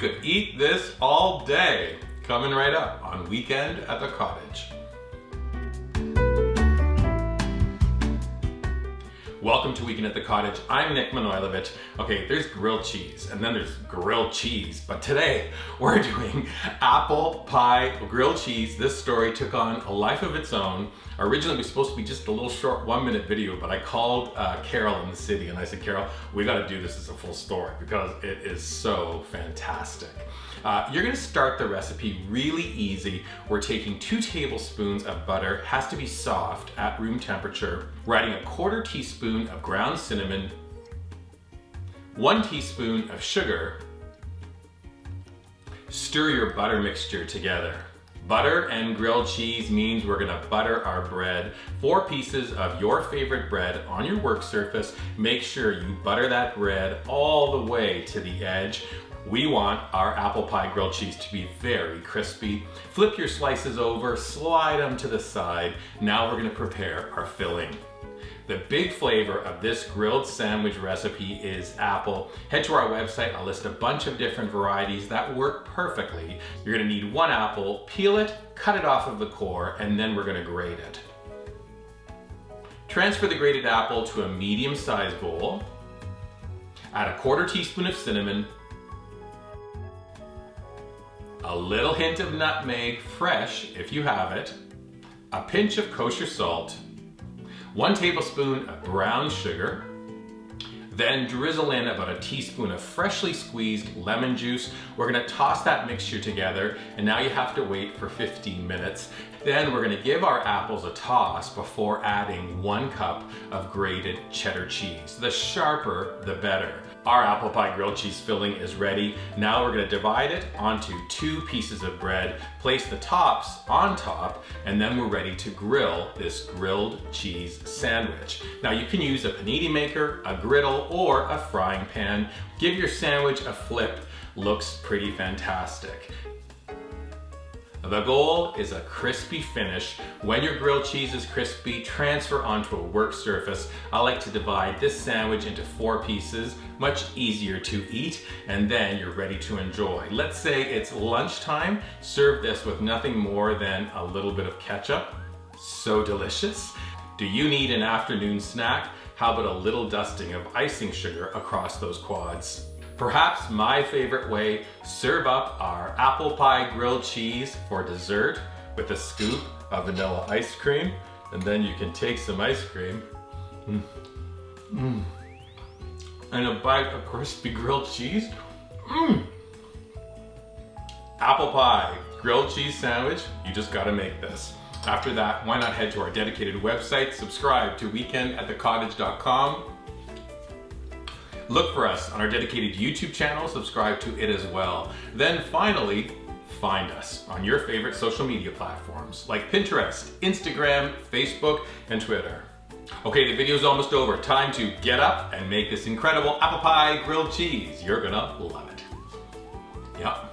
could eat this all day. Coming right up on Weekend at the Cottage. Welcome to Weekend at the Cottage. I'm Nick Manojlovic. Okay, there's grilled cheese and then there's grilled cheese, but today we're doing apple pie grilled cheese. This story took on a life of its own. Originally it was supposed to be just a little short 1-minute video, but I called Carol in the city and I said, Carol, we gotta do this as a full story because it is so fantastic. You're gonna start the recipe really easy. We're taking 2 tablespoons of butter, has to be soft at room temperature. We're adding a 1/4 teaspoon of ground cinnamon, 1 teaspoon of sugar. Stir your butter mixture together. Butter and grilled cheese means we're gonna butter our bread. 4 pieces of your favorite bread on your work surface. Make sure you butter that bread all the way to the edge. We want our apple pie grilled cheese to be very crispy. Flip your slices over, slide them to the side. Now we're gonna prepare our filling. The big flavor of this grilled sandwich recipe is apple. Head to our website, I'll list a bunch of different varieties that work perfectly. You're gonna need 1 apple, peel it, cut it off of the core, and then we're gonna grate it. Transfer the grated apple to a medium-sized bowl. Add a 1/4 teaspoon of cinnamon, a little hint of nutmeg, fresh if you have it, a pinch of kosher salt, 1 tablespoon of brown sugar, then drizzle in about a teaspoon of freshly squeezed lemon juice. We're gonna toss that mixture together, and now you have to wait for 15 minutes. Then we're gonna give our apples a toss before adding 1 cup of grated cheddar cheese. The sharper, the better. Our apple pie grilled cheese filling is ready. Now we're gonna divide it onto 2 pieces of bread, place the tops on top, and then we're ready to grill this grilled cheese sandwich. Now you can use a panini maker, a griddle, or a frying pan. Give your sandwich a flip. Looks pretty fantastic. The goal is a crispy finish. When your grilled cheese is crispy, transfer onto a work surface. I like to divide this sandwich into 4 pieces, much easier to eat, and then you're ready to enjoy. Let's say it's lunchtime, serve this with nothing more than a little bit of ketchup. So delicious. Do you need an afternoon snack? How about a little dusting of icing sugar across those quads? Perhaps my favorite way, serve up our apple pie grilled cheese for dessert with a scoop of vanilla ice cream, and then you can take some ice cream and a bite of crispy grilled cheese. Apple pie grilled cheese sandwich, you just gotta make this. After that, why not head to our dedicated website, subscribe to weekendatthecottage.com. Look for us on our dedicated YouTube channel, subscribe to it as well. Then finally, find us on your favorite social media platforms like Pinterest, Instagram, Facebook, and Twitter. Okay, the video's almost over. Time to get up and make this incredible apple pie grilled cheese. You're gonna love it. Yep.